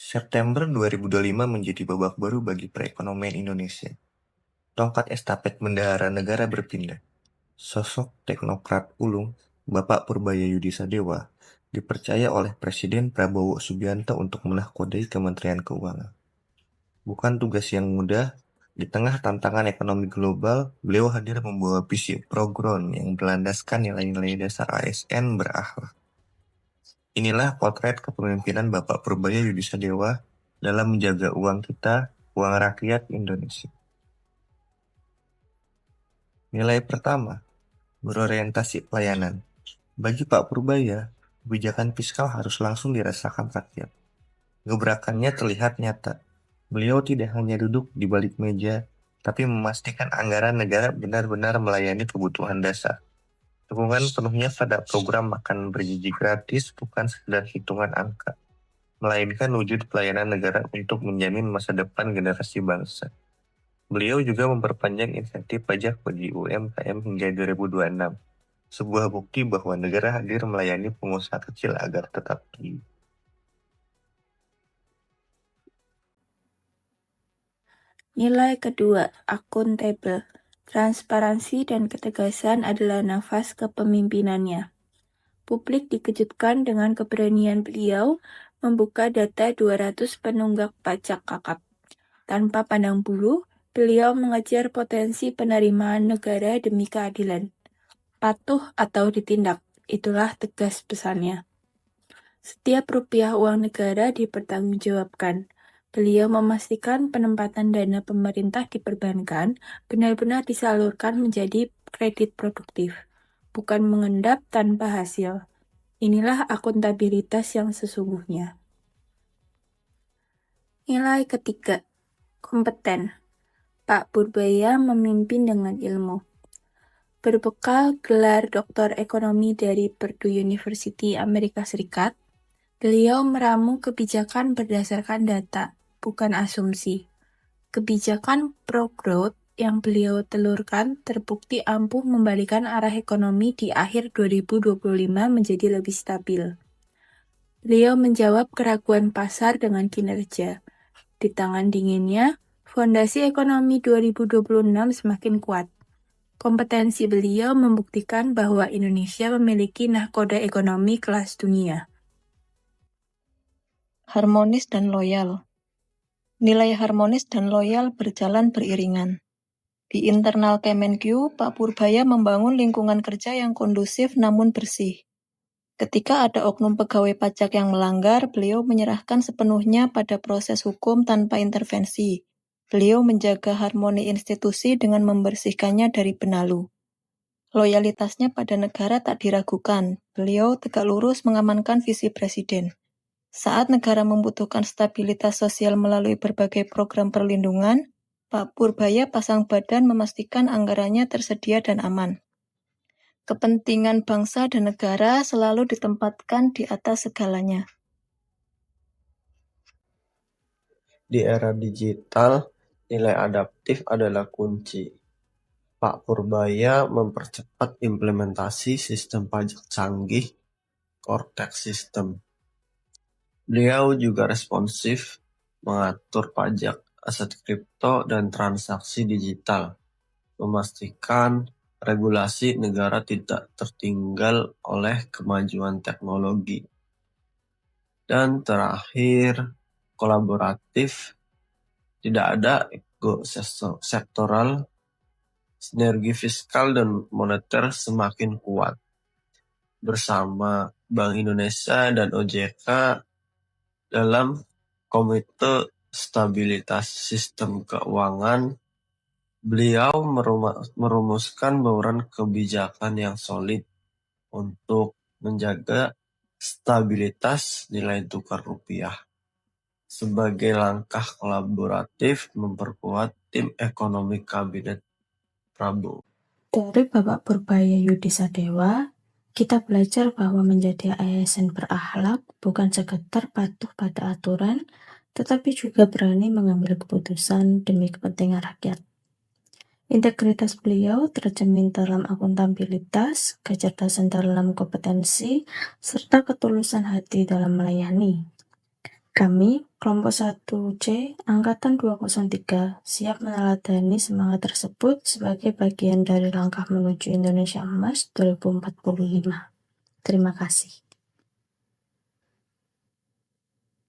September 2025 menjadi babak baru bagi perekonomian Indonesia. Tongkat estafet bendahara negara berpindah. Sosok teknokrat ulung, Bapak Purbaya Yudi Sadewa, dipercaya oleh Presiden Prabowo Subianto untuk menahkodai Kementerian Keuangan. Bukan tugas yang mudah, di tengah tantangan ekonomi global, beliau hadir membawa visi program yang berlandaskan nilai-nilai dasar ASN berakhlak. Inilah potret kepemimpinan Bapak Purbaya Yudi Sadewa dalam menjaga uang kita, uang rakyat Indonesia. Nilai pertama, berorientasi pelayanan. Bagi Pak Purbaya, kebijakan fiskal harus langsung dirasakan rakyat. Gebrakannya terlihat nyata. Beliau tidak hanya duduk di balik meja, tapi memastikan anggaran negara benar-benar melayani kebutuhan dasar. Dukungan penuhnya pada program makan bergizi gratis bukan sekedar hitungan angka, melainkan wujud pelayanan negara untuk menjamin masa depan generasi bangsa. Beliau juga memperpanjang insentif pajak bagi UMKM hingga 2026, sebuah bukti bahwa negara hadir melayani pengusaha kecil agar tetap tumbuh. Nilai kedua, akuntabel. Transparansi dan ketegasan adalah nafas kepemimpinannya. Publik dikejutkan dengan keberanian beliau membuka data 200 penunggak pajak kakap. Tanpa pandang bulu, beliau mengejar potensi penerimaan negara demi keadilan. Patuh atau ditindak, itulah tegas pesannya. Setiap rupiah uang negara dipertanggungjawabkan. Beliau memastikan penempatan dana pemerintah di perbankan benar-benar disalurkan menjadi kredit produktif, bukan mengendap tanpa hasil. Inilah akuntabilitas yang sesungguhnya. Nilai ketiga, kompeten. Pak Purbaya memimpin dengan ilmu. Berbekal gelar doktor ekonomi dari Purdue University Amerika Serikat, beliau meramu kebijakan berdasarkan data, bukan asumsi. Kebijakan pro-growth yang beliau telurkan terbukti ampuh membalikan arah ekonomi di akhir 2025 menjadi lebih stabil. Beliau menjawab keraguan pasar dengan kinerja. Di tangan dinginnya, fondasi ekonomi 2026 semakin kuat. Kompetensi beliau membuktikan bahwa Indonesia memiliki nahkoda ekonomi kelas dunia. Harmonis dan loyal. Nilai harmonis dan loyal berjalan beriringan. Di internal Kemenkyu, Pak Purbaya membangun lingkungan kerja yang kondusif namun bersih. Ketika ada oknum pegawai pajak yang melanggar, beliau menyerahkan sepenuhnya pada proses hukum tanpa intervensi. Beliau menjaga harmoni institusi dengan membersihkannya dari benalu. Loyalitasnya pada negara tak diragukan. Beliau tegak lurus mengamankan visi presiden. Saat negara membutuhkan stabilitas sosial melalui berbagai program perlindungan, Pak Purbaya pasang badan memastikan anggarannya tersedia dan aman. Kepentingan bangsa dan negara selalu ditempatkan di atas segalanya. Di era digital, nilai adaptif adalah kunci. Pak Purbaya mempercepat implementasi sistem pajak canggih, Cortex System. Beliau juga responsif mengatur pajak aset kripto dan transaksi digital, memastikan regulasi negara tidak tertinggal oleh kemajuan teknologi. Dan terakhir, kolaboratif, tidak ada ego sektoral, sinergi fiskal dan moneter semakin kuat. Bersama Bank Indonesia dan OJK dalam Komite Stabilitas Sistem Keuangan, beliau merumuskan bauran kebijakan yang solid untuk menjaga stabilitas nilai tukar rupiah. Sebagai langkah kolaboratif memperkuat tim ekonomi Kabinet Prabowo. Dari Bapak Purbaya Yudi Sadewa, kita belajar bahwa menjadi ASN berakhlak bukan sekedar patuh pada aturan, tetapi juga berani mengambil keputusan demi kepentingan rakyat. Integritas beliau tercermin dalam akuntabilitas, kecerdasan dalam kompetensi, serta ketulusan hati dalam melayani. Kami, kelompok 1C, Angkatan 203, siap meneladani semangat tersebut sebagai bagian dari langkah menuju Indonesia Emas 2045. Terima kasih.